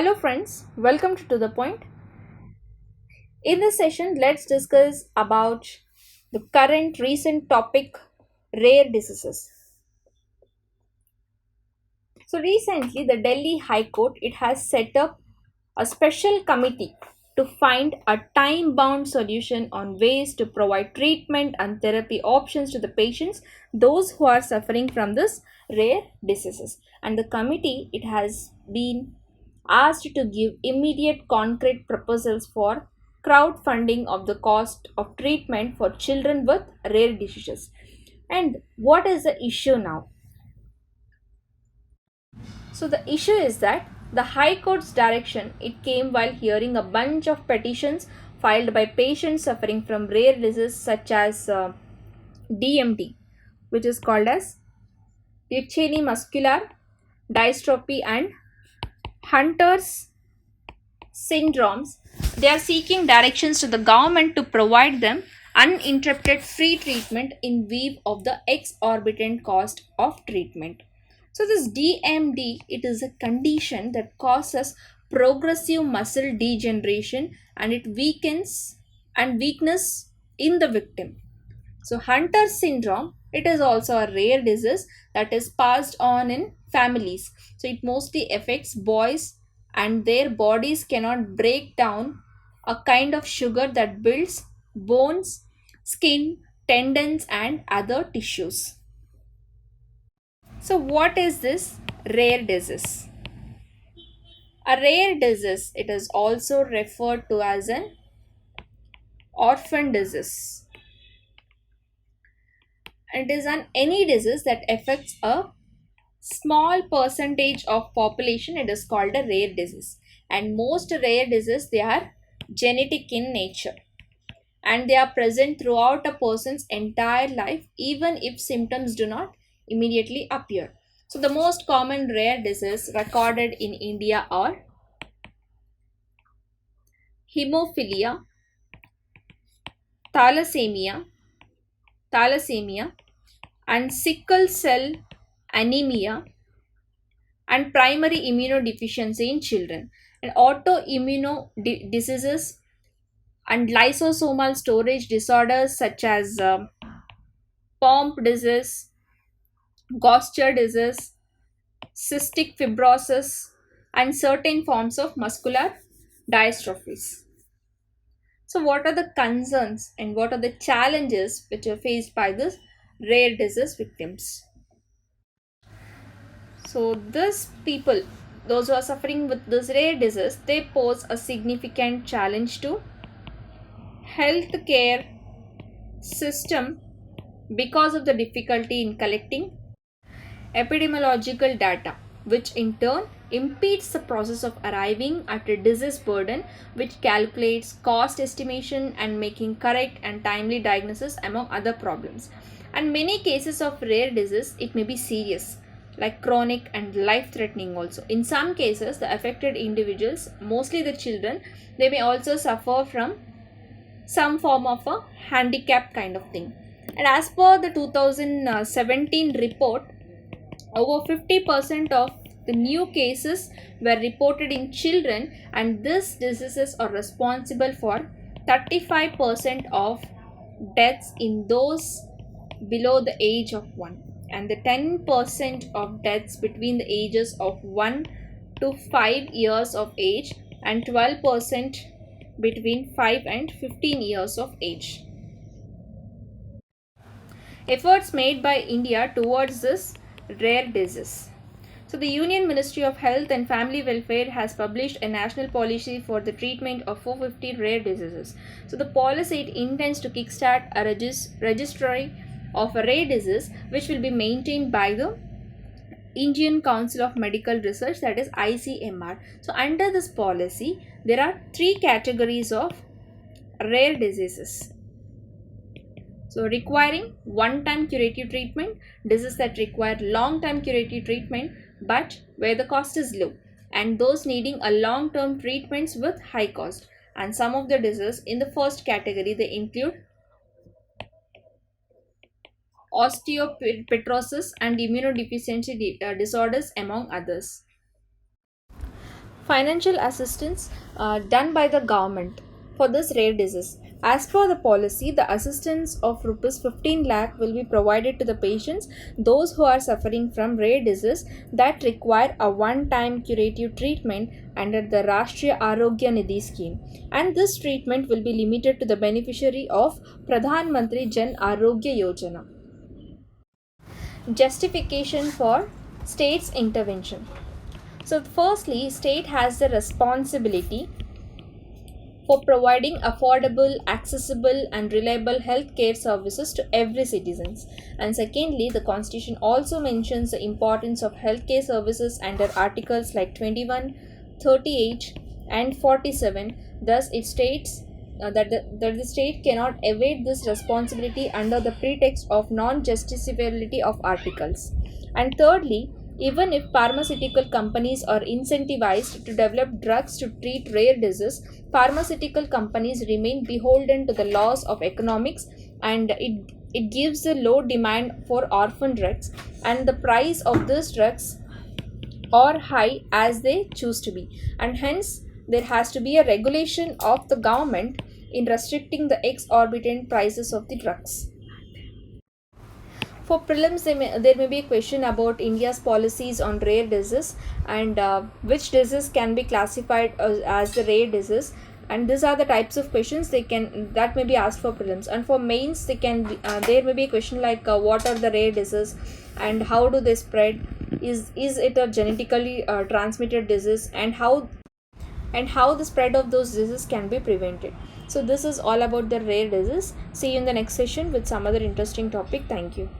Hello friends, welcome to the point. In this session, let's discuss about the current recent topic rare diseases. So recently the Delhi High Court it has set up a special committee to find a time bound solution on ways to provide treatment and therapy options to the patients those who are suffering from this rare diseases, and the committee it has been asked to give immediate concrete proposals for crowdfunding of the cost of treatment for children with rare diseases. And what is the issue now? So the issue is that the High Court's direction it came while hearing a bunch of petitions filed by patients suffering from rare diseases such as DMD, which is called as Duchenne muscular dystrophy and Hunter's syndromes. They are seeking directions to the government to provide them uninterrupted free treatment in view of the exorbitant cost of treatment. So this DMD it is a condition that causes progressive muscle degeneration and it weakens and weakness in the victim. So Hunter's syndrome it is also a rare disease that is passed on in families. So it mostly affects boys and their bodies cannot break down a kind of sugar that builds bones, skin, tendons and other tissues. So what is this rare disease? A rare disease it is also referred to as an orphan disease. It is an any disease that affects a small percentage of population. It is called a rare disease, and most rare diseases they are genetic in nature and they are present throughout a person's entire life even if symptoms do not immediately appear. So the most common rare disease recorded in India are hemophilia, thalassemia, thalassemia and sickle cell anemia and primary immunodeficiency in children, and autoimmune diseases and lysosomal storage disorders such as pompe disease, Gaucher disease, cystic fibrosis and certain forms of muscular dystrophies. So what are the concerns and what are the challenges which are faced by this rare disease victims? So these people, those who are suffering with this rare disease, they pose a significant challenge to healthcare system because of the difficulty in collecting epidemiological data, which in turn impedes the process of arriving at a disease burden, which calculates cost estimation and making correct and timely diagnosis among other problems. And many cases of rare disease it may be serious like chronic and life threatening also. In some cases the affected individuals, mostly the children, they may also suffer from some form of a handicap kind of thing. And as per the 2017 report, over 50% of the new cases were reported in children, and these diseases are responsible for 35% of deaths in those below the age of 1, and the 10% of deaths between the ages of 1 to 5 years of age, and 12% between 5 and 15 years of age. Efforts made by India towards this rare disease. So the Union Ministry of Health and Family Welfare has published a national policy for the treatment of 450 rare diseases. So the policy it intends to kickstart a registry of a rare disease which will be maintained by the Indian Council of Medical Research, that is ICMR. So under this policy there are three categories of rare diseases. So requiring one-time curative treatment, diseases that require long-term curative treatment but where the cost is low, and those needing a long-term treatments with high cost. And some of the diseases in the first category they include osteopetrosis and immunodeficiency disorders among others. Financial assistance done by the government for this rare disease. As per the policy, the assistance of rupees 15 lakh will be provided to the patients, those who are suffering from rare disease that require a one-time curative treatment under the Rashtriya Arogya Nidhi scheme. And this treatment will be limited to the beneficiary of Pradhan Mantri Jan Arogya Yojana. Justification for state's intervention. So, firstly, state has the responsibility for providing affordable, accessible, and reliable healthcare services to every citizens. And secondly, the Constitution also mentions the importance of healthcare services under articles like 21, 38, and 47. Thus, it states that the state cannot evade this responsibility under the pretext of non-justiciability of articles. And thirdly, even if pharmaceutical companies are incentivized to develop drugs to treat rare disease, pharmaceutical companies remain beholden to the laws of economics, and it gives a low demand for orphan drugs, and the price of these drugs are high as they choose to be, and hence there has to be a regulation of the government in restricting the exorbitant prices of the drugs. For prelims, there may be a question about India's policies on rare disease, and which disease can be classified as the rare disease. And these are the types of questions that may be asked for prelims. And for mains, there may be a question like what are the rare diseases and how do they spread? Is it a genetically transmitted disease, and how the spread of those diseases can be prevented. So this is all about the rare disease. See you in the next session with some other interesting topic. Thank you.